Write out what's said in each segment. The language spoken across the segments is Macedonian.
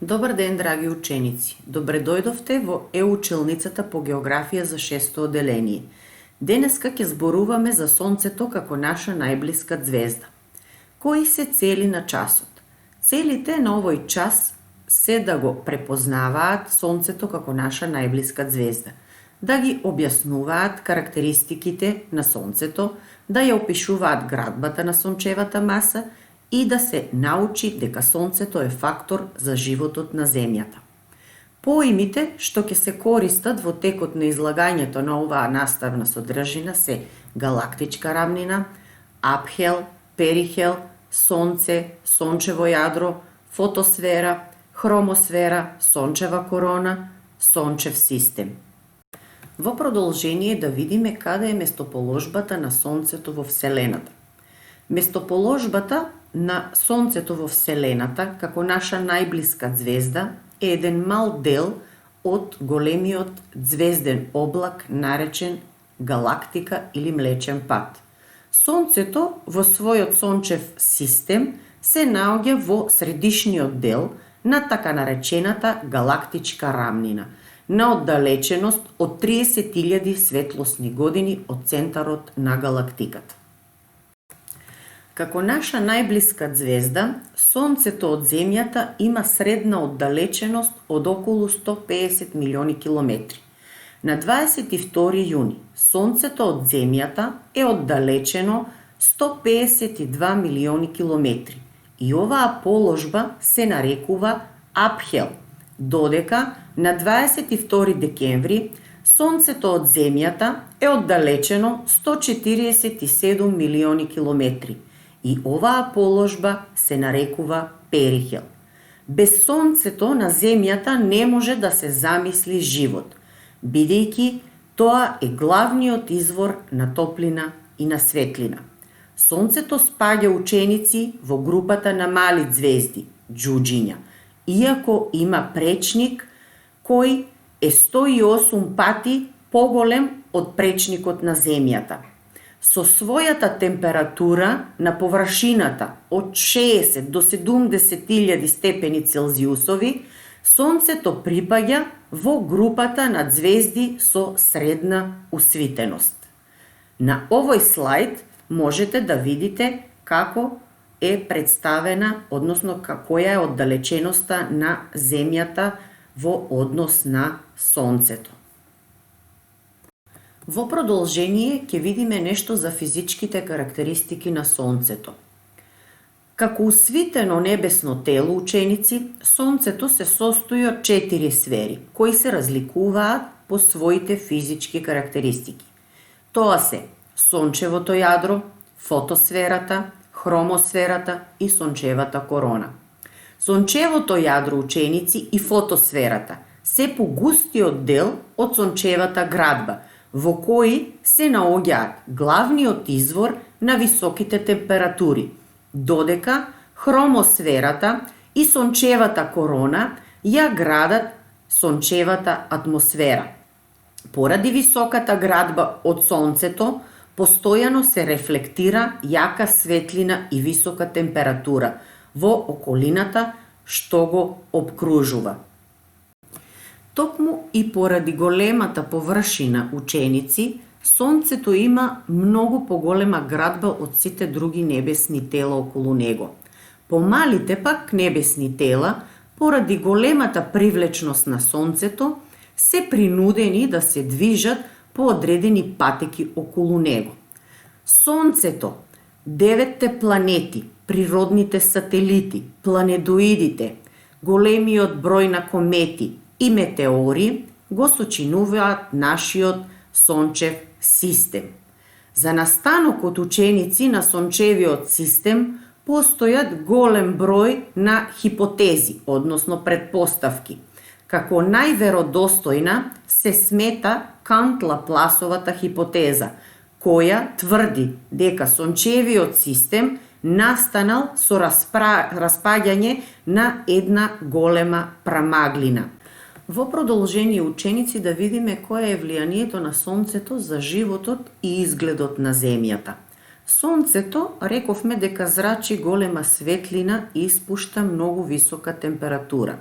Добар ден, драги ученици! Добре дојдовте во училницата по географија за 6-то оделение. Денеска ќе зборуваме за Сонцето како наша најблиска звезда. Кои се цели на часот? Целите на овој час се да го препознаваат Сонцето како наша најблиска звезда, да ги објаснуваат карактеристиките на Сонцето, да ја опишуваат градбата на сончевата маса и да се научи дека Сонцето е фактор за животот на Земјата. Поимите што ќе се користат во текот на излагањето на оваа наставна содржина се галактичка рамнина, апхел, перихел, Сонце, сончево јадро, фотосфера, хромосфера, сончева корона, сончев систем. Во продолжение да видиме каде е местоположбата на Сонцето во Вселената. Местоположбата на Сонцето во Вселената, како наша најблиска звезда, е еден мал дел од големиот звезден облак наречен галактика или Млечен пат. Сонцето во својот сончев систем се наоѓа во средишниот дел на така наречената галактичка рамнина, на оддалеченост од 30.000 светлосни години од центарот на галактиката. Како наша најблиска звезда, Сонцето од Земјата има средна оддалеченост од околу 150 милиони километри. На 22 јуни, Сонцето од Земјата е оддалечено 152 милиони километри и оваа положба се нарекува апхел, додека на 22 декември Сонцето од Земјата е оддалечено 147 милиони километри и оваа положба се нарекува перихел. Без Сонцето на Земјата не може да се замисли живот, бидејќи тоа е главниот извор на топлина и на светлина. Сонцето спаѓа ученици во групата на мали звезди, џуџиња, иако има пречник кој е 108 пати поголем од пречникот на Земјата. Со својата температура на површината од 60 до 70.000 степени Целзиусови, Сонцето припаѓа во групата на звезди со средна усвитеност. На овој слайд можете да видите како е представена, односно која е оддалеченоста на Земјата во однос на Сонцето. Во продолжение ќе видиме нешто за физичките карактеристики на Сонцето. Како усвитено небесно тело, ученици, Сонцето се состои од 4 сфери, кои се разликуваат по своите физички карактеристики. Тоа се сончевото јадро, фотосферата, хромосферата и сончевата корона. Сончевото јадро, ученици, и фотосферата се погустиот дел од сончевата градба, во кои се наоѓаат главниот извор на високите температури, додека хромосферата и сончевата корона ја градат сончевата атмосфера. Поради високата градба од Сонцето, постојано се рефлектира јака светлина и висока температура во околината што го опкружува. Токму и поради големата површина, ученици, Сонцето има многу поголема градба од сите други небесни тела околу него. Помалите пак небесни тела, поради големата привлечност на Сонцето, се принудени да се движат по одредени патеки околу него. Сонцето, 9 планети, природните сателити, планедоидите, големиот број на комети и метеори го сочинуваат нашиот сончев систем. За настанокот, ученици, на сончевиот систем постојат голем број на хипотези, односно предпоставки. Како најверодостојна се смета Кант-Лапласовата хипотеза, која тврди дека сончевиот систем настанал со распаѓање на една голема прамаглина. Во продолжение, ученици, да видиме кое е влијанието на Сонцето за животот и изгледот на Земјата. Сонцето, рековме дека зрачи голема светлина и испушта многу висока температура.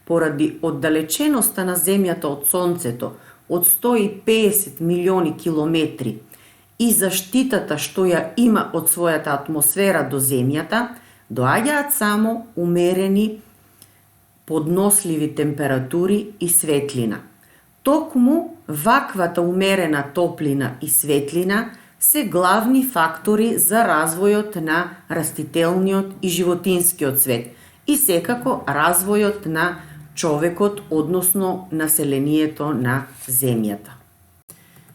Поради оддалеченоста на Земјата од Сонцето од 150 милиони километри и заштитата што ја има од својата атмосфера до Земјата, доаѓаат само умерени подносливи температури и светлина. Токму ваквата умерена топлина и светлина се главни фактори за развојот на растителниот и животинскиот свет и секако развојот на човекот, односно населението на Земјата.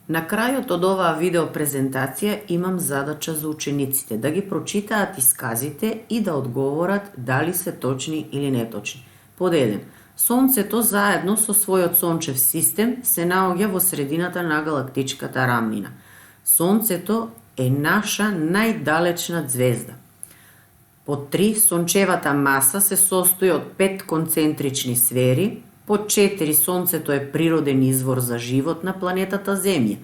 На крајот од оваа видеопрезентација имам задача за учениците да ги прочитаат исказите и да одговорат дали се точни или неточни. Под 1. Сонцето заедно со својот сончев систем се наоѓа во средината на галактичката рамнина. Сонцето е наша најдалечна звезда. Под 3. Сончевата маса се состои од 5 концентрични сфери. Под 4. Сонцето е природен извор за живот на планетата Земја.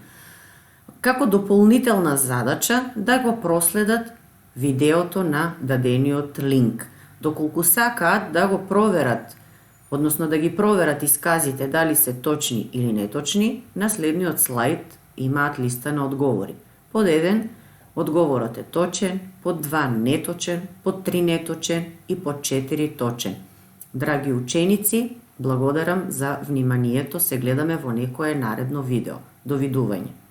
Како дополнителна задача да го проследат видеото на дадениот линк. Доколку сакаат да го проверат, односно да ги проверат исказите дали се точни или неточни, на следниот слайд имаат листа на одговори. Под 1 одговорот е точен, под 2 неточен, под 3 неточен и под 4 точен. Драги ученици, благодарам за вниманието, се гледаме во некое наредно видео. Довидување.